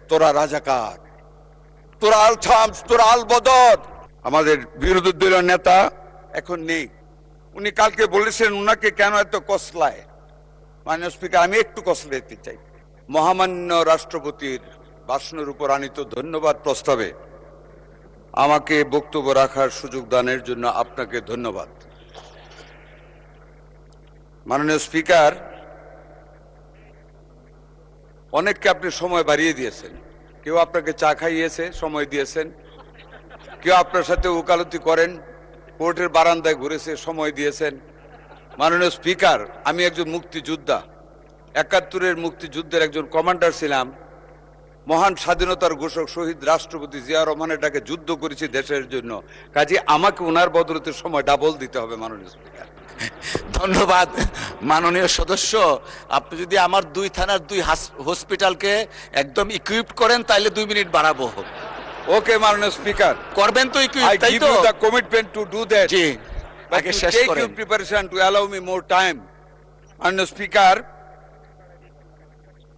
তোরা রাজাকার, তোরা আল শামস, তোরা আল বদর। আমাদের বিরোধী দলীয় নেতা এখন নেই, উনি কালকে বলেছেন উনাকে কেন এত কসলায়। মাননীয় স্পিকার, আমি একটু কসলা দিতে চাই। মহামান্য রাষ্ট্রপতির ভাষণের উপর আনিত ধন্যবাদ প্রস্তাবে আমাকে বক্তব্য রাখার সুযোগ দানের জন্য আপনাকে ধন্যবাদ। মাননীয় স্পিকার, অনেককে আপনি সময় বাড়িয়ে দিয়েছেন। কেউ আপনাকে চা খাইয়েছে, সময় দিয়েছেন। কেউ আপনার সাথে ওকালতি করেন, কোর্টের বারান্দায় ঘুরেছে, সময় দিয়েছেন। মাননীয় স্পিকার, আমি একজন মুক্তিযোদ্ধা, ৭১-এর মুক্তিযুদ্ধের একজন কমান্ডার ছিলাম। মহান স্বাধীনতার ঘোষক শহীদ রাষ্ট্রপতি জিয়া রহমানের ডাকে যুদ্ধ করেছি দেশের জন্য, কাজে আমাকে ওনার বদলতে সময় ডাবল দিতে হবে। মাননীয় স্পিকার, ধন্যবাদ মাননীয় সদস্য। আপনি যদি আমার 2 থানার 2 হসপিটালকে একদম ইকুইপড করেন তাহলে 2 মিনিট বাড়াবো। ওকে মাননীয় স্পিকার, করবেন তো I ইকুইপ, তাই give তো? you the commitment to do that. G, But আগে to শেষ take করেন। your preparation to allow me more time. মাননীয় স্পিকার,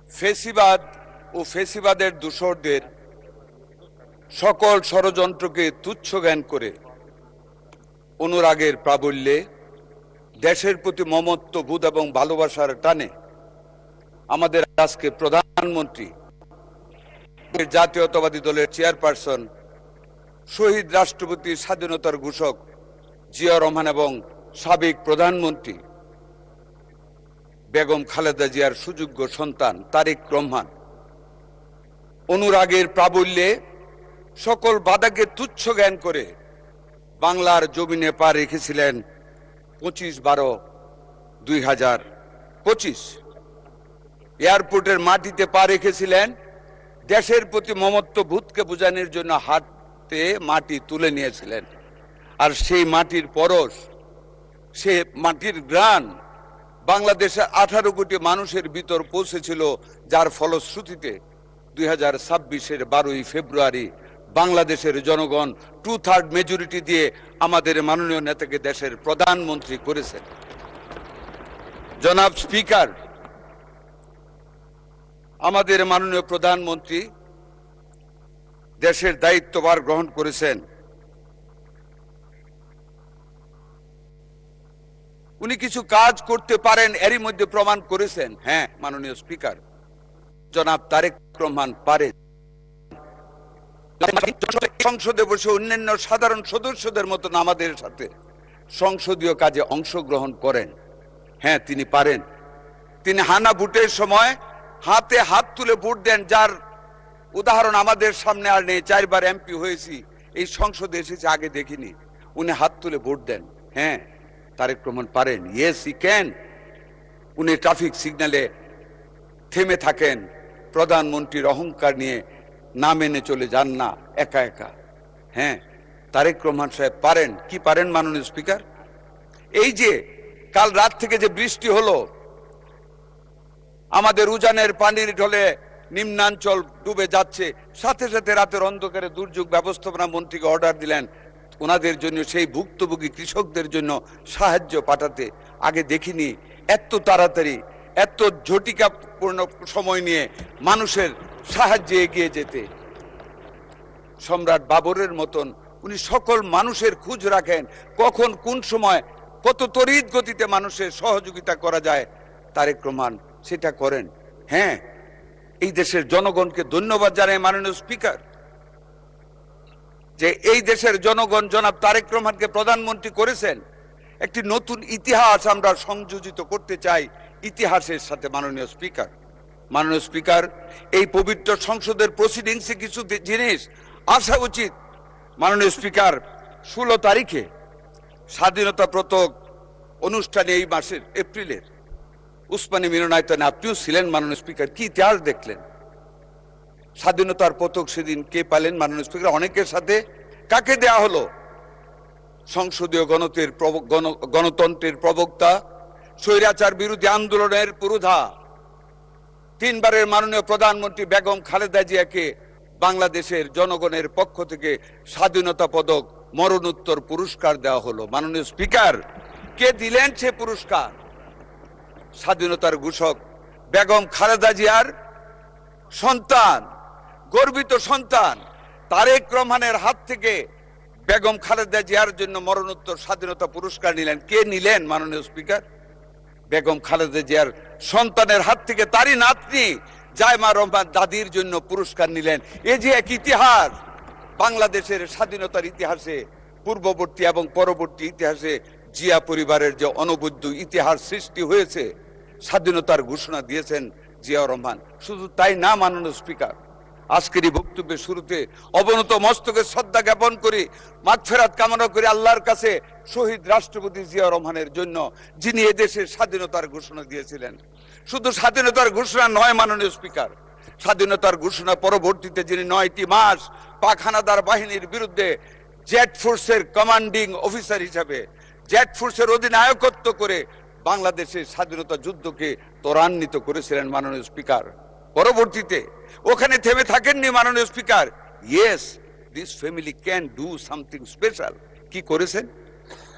ফেসিবাদ ও ফেসিবাদের দূষরদের সকল ষড়যন্ত্রকে তুচ্ছ জ্ঞান করে অনুরাগের প্রাবল্যে দেশের প্রতি মমত্ববোধ এবং ভালোবাসার টানে আমাদের আজকে প্রধানমন্ত্রী, জাতীয়তাবাদী দলের চেয়ারপারসন, শহীদ রাষ্ট্রপতি, স্বাধীনতার ঘোষক জিয়া রহমান এবং সাবেক প্রধানমন্ত্রী বেগম খালেদা জিয়ার সুযোগ্য সন্তান তারেক রহমান অনুরাগের প্রাবল্যে সকল বাধাকে তুচ্ছ জ্ঞান করে বাংলার জমিনে পা রেখেছিলেন 25/12/2025। এয়ারপোর্টের মাটিতে পা রেখেছিলেন দেশের প্রতি মমত্ববোধকে বোঝানোর জন্য। হাতে মাটি তুলে নিয়েছিলেন, আর সেই মাটির পরশ, সে মাটির গ্রাণ বাংলাদেশের 18 কোটি মানুষের ভিতর পৌঁছেছিল, যার ফলশ্রুতিতে 2026-এর 12ই ফেব্রুয়ারি বাংলাদেশের জনগণ 2/3 মেজরিটি দিয়ে আমাদের মাননীয় নেতাকে দেশের প্রধানমন্ত্রী করেছেন। জনাব স্পিকার, আমাদের মাননীয় প্রধানমন্ত্রী দেশের দায়িত্বভার গ্রহণ করেছেন। উনি কিছু কাজ করতে পারেন, এরই মধ্যে প্রমাণ করেছেন। হ্যাঁ মাননীয় স্পিকার, জনাব তারেক রহমান পারেন। সংসদে বসে অন্যান্য সাধারণ সদস্যদের মতন আমাদের সাথে সংসদীয় কাজে অংশগ্রহণ করেন। হ্যাঁ তিনি পারেন। তিনি হানা ভোটের সময় হাতে হাত তুলে ভোট দেন, যার উদাহরণ আমাদের সামনে আর নেই। 4 বার এমপি হয়েছি, এই সংসদে এসেছে, আগে দেখিনি। উনি হাত তুলে ভোট দেন। হ্যাঁ তারেক রহমান পারেন। Yes he can. উনি ট্রাফিক সিগন্যালে থেমে থাকেন, প্রধানমন্ত্রীর অহংকার নিয়ে না মেনে চলে যান না একা একা। হ্যাঁ তারেক রহমান সাহেব পারেন। কি পারেন মাননীয় স্পিকার? এই যে কাল রাত থেকে যে বৃষ্টি হলো, আমাদের উজানের পানির ঢলে নিম্নাঞ্চল ডুবে যাচ্ছে, সাথে সাথে রাতের অন্ধকারে দুর্যোগ ব্যবস্থাপনা মন্ত্রীকে অর্ডার দিলেন ওনাদের জন্য, সেই ভুক্তভোগী কৃষকদের জন্য সাহায্য পাঠাতে। আগে দেখিনি এত তাড়াতাড়ি, এত ঝটিকাপূর্ণ সময় নিয়ে মানুষের সাহায্যে এগিয়ে যেতে। সম্রাট বাবরের মতন উনি সকল মানুষের খোঁজ রাখেন, কখন কোন সময় কত তড়িৎ গতিতে মানুষের সহযোগিতা করা যায়। তারেক রহমান সেটা করেন। হ্যাঁ এই দেশের জনগণকে ধন্যবাদ জানাই মাননীয় স্পিকার, যে এই দেশের জনগণ জনাব তারেক রহমানকে প্রধানমন্ত্রী করেছেন। একটি নতুন ইতিহাস আমরা সংযোজিত করতে চাই ইতিহাসের সাথে। মাননীয় স্পিকার, এই পবিত্র সংসদের প্রসিডিংসে কিছু জিনিস আসা উচিত। মাননীয় স্পিকার, 16 তারিখে স্বাধীনতা পতাক অনুষ্ঠানে, এই মাসের এপ্রিলের উসমানী মিলনায়তনে আপনিও ছিলেন মাননীয় স্পিকার। কি ইতিহাস দেখলেন? স্বাধীনতার পতাক সেদিন কে পালেন মাননীয় স্পিকার? অনেকের সাথে কাকে দেয়া হলো? সংসদীয় গণতন্ত্রের প্রবক্তা, স্বৈরাচার বিরোধী আন্দোলনের পুরোধা, 3 বারের মাননীয় প্রধানমন্ত্রী বেগম খালেদা জিয়াকে বাংলাদেশের জনগণের পক্ষ থেকে স্বাধীনতা পদক মরণোত্তর পুরস্কার দেওয়া হলো। মাননীয় স্পিকার, কে দিলেন সে পুরস্কার? স্বাধীনতার ঘোষক বেগম খালেদা জিয়ার সন্তান গর্বিত সন্তান তারেক রহমানের হাত থেকে বেগম খালেদা জিয়ার জন্য মরণোত্তর স্বাধীনতা পুরস্কার নিলেন। কে নিলেন মাননীয় স্পিকার? বেগম খালেদা জিয়ার সন্তানের হাত থেকে তারই নাতনি জায়মা রহমান দাদির জন্য পুরস্কার নিলেন। এ যে এক ইতিহাস বাংলাদেশের স্বাধীনতার ইতিহাসে, পূর্ববর্তী এবং পরবর্তী ইতিহাসে জিয়া পরিবারের যে অনবদ্য ইতিহাস সৃষ্টি হয়েছে। স্বাধীনতার ঘোষণা দিয়েছেন জিয়া রহমান। শুধু তাই না মাননীয় স্পিকার, আজকের এই বক্তব্যের শুরুতে অবনত মস্তকে শ্রদ্ধা জ্ঞাপন করি, মাগফিরাত কামনা করি আল্লাহর কাছে শহীদ রাষ্ট্রপতি জিয়া রহমানের জন্য, যিনি এদেশের স্বাধীনতার ঘোষণা দিয়েছিলেন। শুধু স্বাধীনতার ঘোষণা নয় মাননীয় স্পিকার, স্বাধীনতার ঘোষণা পরবর্তীতে যিনি 9টি মাস পাক হানাদার বাহিনীর বিরুদ্ধে জেট ফোর্সের কমান্ডিং অফিসার হিসাবে, জেট ফোর্সের অধিনায়কত্ব করে বাংলাদেশের স্বাধীনতা যুদ্ধকে ত্বরান্বিত করেছিলেন মাননীয় স্পিকার। পরবর্তীতে ওখানে থেমে থাকেননি মাননীয় speaker. Yes, this family can do something special. কি করেছেন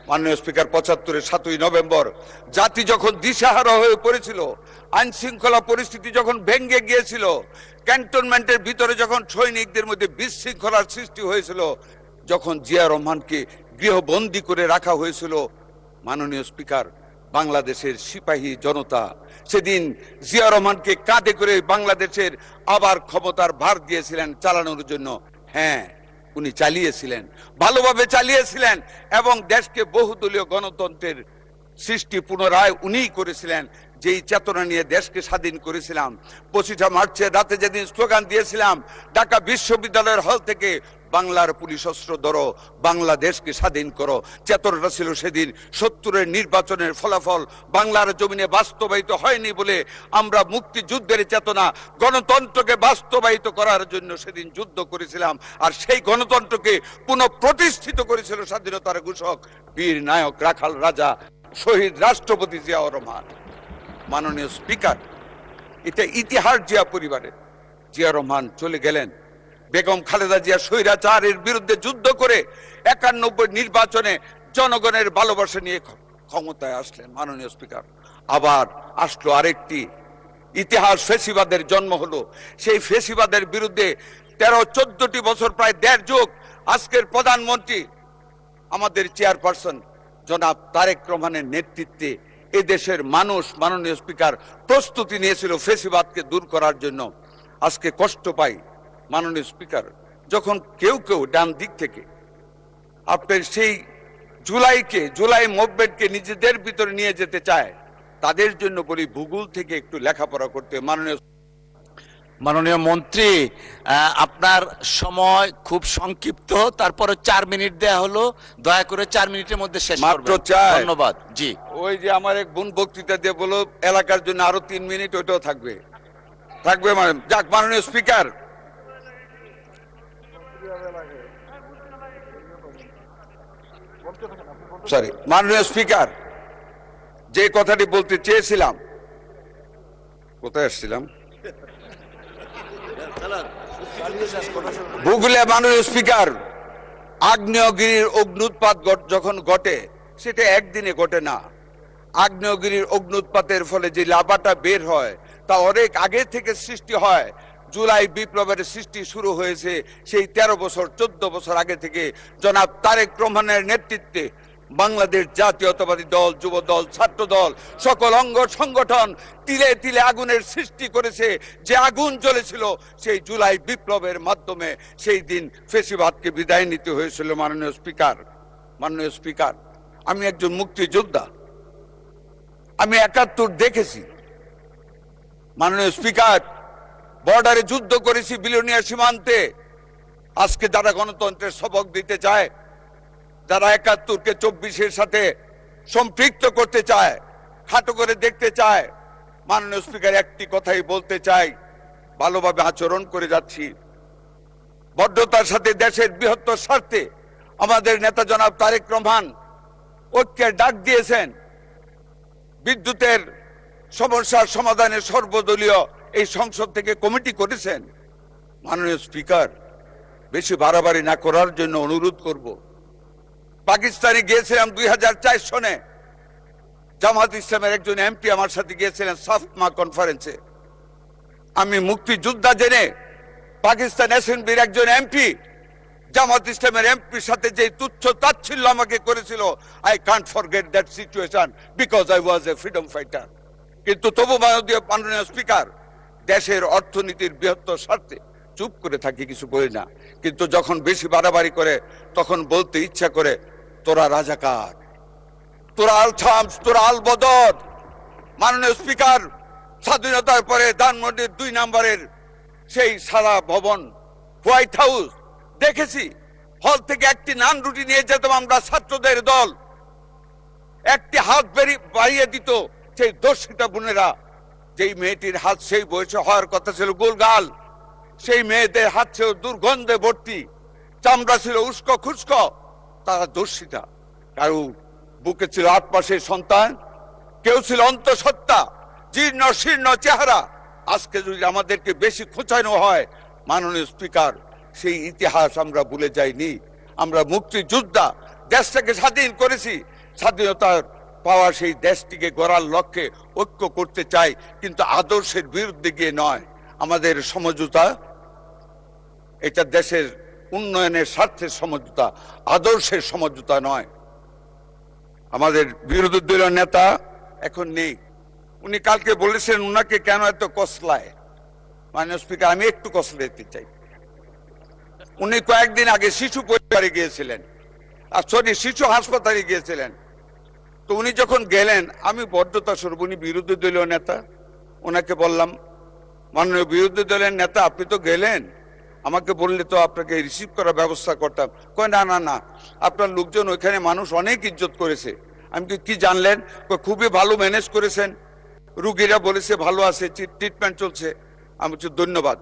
মাননীয় স্পিকার? 75-এর 7ই নভেম্বর জাতি যখন দিশাহারা হয়ে পড়েছিল, আইন শৃঙ্খলা পরিস্থিতি যখন ভেঙে গিয়েছিল, ক্যান্টনমেন্টের ভিতরে যখন সৈনিকদের মধ্যে বিশৃঙ্খলার সৃষ্টি হয়েছিল, যখন জিয়া রহমানকে গৃহবন্দী করে রাখা হয়েছিল, মাননীয় স্পিকার, বাংলাদেশের সিপাহী জনতা সেদিন জিয়া রহমানকে কাঁধে করে বাংলাদেশের আবার ক্ষমতার ভার দিয়েছিলেন চালানোর জন্য। হ্যাঁ, উনি চালিয়েছিলেন, ভালোভাবে চালিয়েছিলেন, এবং দেশকে বহুদলীয় গণতন্ত্রের সৃষ্টি পুনরায় উনিই করেছিলেন। যেই চেতনা নিয়ে দেশকে স্বাধীন করেছিলাম, 25 মার্চের রাতে যেদিন স্লোগান দিয়েছিলাম ঢাকা বিশ্ববিদ্যালয়ের হল থেকে, বাংলার পুলিশ অস্ত্র ধরো, বাংলাদেশকে স্বাধীন করো, চেতনাটা ছিল সেদিন 70-এর নির্বাচনের ফলাফল বাংলার জমিনে বাস্তবায়িত হয়নি বলে আমরা মুক্তিযুদ্ধের চেতনা, গণতন্ত্রকে বাস্তবায়িত করার জন্য সেদিন যুদ্ধ করেছিলাম। আর সেই গণতন্ত্রকে পুনঃপ্রতিষ্ঠিত করেছিল স্বাধীনতার ঘোষক, বীর নায়ক, রাখাল রাজা, শহীদ রাষ্ট্রপতি জিয়াউর রহমান। মাননীয় স্পিকার, এটা ইতিহাস জিয়া পরিবারের। জিয়া রহমান চলে গেলেন, বেগম খালেদা জিয়া স্বৈরাচারের বিরুদ্ধে যুদ্ধ করে 91 নির্বাচনে জনগণের ভালোবাসা নিয়ে ক্ষমতায় আসলেন। মাননীয় স্পিকার, আবার আসলো আরেকটি ইতিহাস, ফেসিবাদের জন্ম হলো। সেই ফেসিবাদের বিরুদ্ধে 13-14টি বছর, প্রায় 1.5 যুগ, আজকের প্রধানমন্ত্রী আমাদের চেয়ারপারসন জনাব তারেক রহমানের নেতৃত্বে এদেশের মানুষ, মাননীয় স্পিকার, প্রস্তুতি নিয়েছিল ফেসিবাদকে দূর করার জন্য। আজকে কষ্ট পাই মাননীয় স্পিকার, যখন কেউ কেউ ডান দিক থেকে আপনার সেই জুলাই মুভমেন্টকে নিজেদের ভিতরে নিয়ে যেতে চায়, তাদের জন্য বলি ভূগোল থেকে একটু লেখাপড়া করতে। মাননীয় মন্ত্রী, আপনার সময় খুব সংক্ষিপ্ত, তারপরে 4 মিনিট দেয়া হলো, দয়া করে 4 মিনিটের মধ্যে শেষ মাত্র করবেন। 4? ধন্যবাদ। জি, ওই যে আমার এক বোন বক্তৃতা দিয়ে বলো এলাকার জন্য আরো 3 মিনিট, ওইটাও থাকবে। যাক, মাননীয় স্পিকার, মাননীয় স্পিকার, যে কথাটি বলতে চেয়েছিলাম, কোথায় আসছিলাম? ভূগোলে মাননীয় স্পিকার, আগ্নেয়গিরির অগ্নুৎপাত যখন ঘটে, সেটা একদিনে ঘটে না। আগ্নেয়গিরির অগ্নুৎপাতের ফলে যে লাভাটা বের হয়, তা অনেক আগে থেকে সৃষ্টি হয়। জুলাই বিপ্লবের সৃষ্টি শুরু হয়েছে সেই 13-14 বছর আগে থেকে। জনাব তারেক রহমানের নেতৃত্বে বাংলাদেশ জাতীয়তাবাদী দল, যুব দল, ছাত্র দল, সকল অঙ্গ সংগঠন তিলে তিলে আগুনের সৃষ্টি করেছে। যে আগুন জ্বলেছিল সেই জুলাই বিপ্লবের মাধ্যমে, সেই দিন ফেসিবাদকে বিদায় নিতে হয়েছিল। মাননীয় স্পিকার, আমি একজন মুক্তিযোদ্ধা, আমি 71 দেখেছি। মাননীয় স্পিকার, বর্ডারে যুদ্ধ করেছি, বিলোনিয়া সীমান্তে। আজকে যারা গণতন্ত্রের সবক দিতে চায়, যারা 71-কে 24-এর সাথে সম্পৃক্ত করতে চায়, খাটো করে দেখতে চায়, মাননীয় স্পিকার, একটি কথাই বলতে চাই, ভালোভাবে আচরণ করে যাচ্ছি, বদ্ধতার সাথে দেশের বৃহত্তর স্বার্থে আমাদের নেতা জনাব তারেক রহমান ঐক্যের ডাক দিয়েছেন। বিদ্যুতের সমস্যার সমাধানে সর্বদলীয় এই সংসদ থেকে কমিটি করেছেন। মাননীয় স্পিকার, বেশি বাড়াবাড়ি না করার জন্য অনুরোধ করব। পাকিস্তানে গিয়েছিলাম 2004 সনে, জামাত ইসলামের একজন এমপি আমার সাথে গিয়েছিলেন সাফমা কনফারেন্সে। আমি মুক্তিযোদ্ধা জেনে পাকিস্তান অ্যাসেম্বলির একজন এমপি জামাত ইসলামের এমপির সাথে যে তুচ্ছ তাচ্ছিল্য আমাকে করেছিল, I can't forget that situation because I was A freedom fighter. কিন্তু তবু মাননীয় স্পিকার, দেশের অর্থনীতির বৃহত্তর স্বার্থে চুপ করে থাকি, কিছু বলি না। কিন্তু যখন বেশি বাড়াবাড়ি করে তখন বলতে ইচ্ছা করে, তোরা রাজাকার, তোরা আল শামস, তোরা আল বদর। মাননীয় স্পিকার, স্বাধীনতার পরে ধানমন্ডির 2 নম্বরের সেই সারা ভবন হোয়াইট হাউস দেখেছি, হল থেকে একটি নান রুটি নিয়ে যেতাম আমরা ছাত্রদের দল, একটি হাত বাড়িয়ে দিত সেই দর্শিতা বোনেরা। যেই মেয়েটির হাত সেই বয়সে হওয়ার কথা ছিল গোলগাল, সেই মেয়েদের হাত ছিল দুর্গন্ধে ভর্তি, চামড়া ছিল উস্কো খুস্কো, তারা দর্শিতা। কারো বুকে ছিল 8 মাসের সন্তান, কেউ ছিল অন্তঃসত্ত্বা, জীর্ণ শীর্ণ চেহারা। আজকে যদি আমাদেরকে বেশি খোঁচানো হয়, মাননীয় স্পিকার, সেই ইতিহাস আমরা ভুলে যাইনি। আমরা মুক্তিযোদ্ধা, দেশটাকে স্বাধীন করেছি, স্বাধীনতার পাওয়া সেই দেশটিকে গড়ার লক্ষ্যে ঐক্য করতে চাই, কিন্তু আদর্শের বিরুদ্ধে গিয়ে নয়। আমাদের সমঝোতা এটা দেশের উন্নয়নের স্বার্থের সমঝোতা, আদর্শের সমঝোতা নয়। আমাদের বিরোধী দলীয় নেতা এখন নেই, উনি কালকে বলেছেন উনাকে কেন এত কসলায়। মাননীয় স্পিকার, আমি একটু কসলাইতে চাই। উনি কয়েকদিন আগে শিশু পরিবারে গিয়েছিলেন, শিশু হাসপাতালে গিয়েছিলেন। তো উনি যখন গেলেন, আমি বদ্ধতা স্বরূপ, উনি বিরোধী দলীয় নেতা, ওনাকে বললাম, মাননীয় বিরোধী দলের নেতা, আপনি তো গেলেন, আমাকে বললে তো আপনাকে রিসিভ করার ব্যবস্থা করতাম। কয় না না না, আপনার লোকজন ওইখানে মানুষ অনেক ইজ্জত করেছে। আমি কি জানলেন? খুবই ভালো ম্যানেজ করেছেন, রুগীরা বলেছে ভালো আছে, ট্রিটমেন্ট চলছে। আমি বলছি ধন্যবাদ।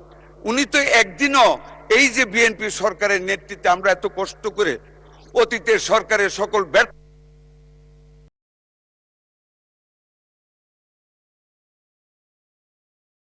উনি তো একদিনও এই যে বিএনপি সরকারের নেতৃত্বে আমরা এত কষ্ট করে অতীতের সরকারের সকল ব্যর্থ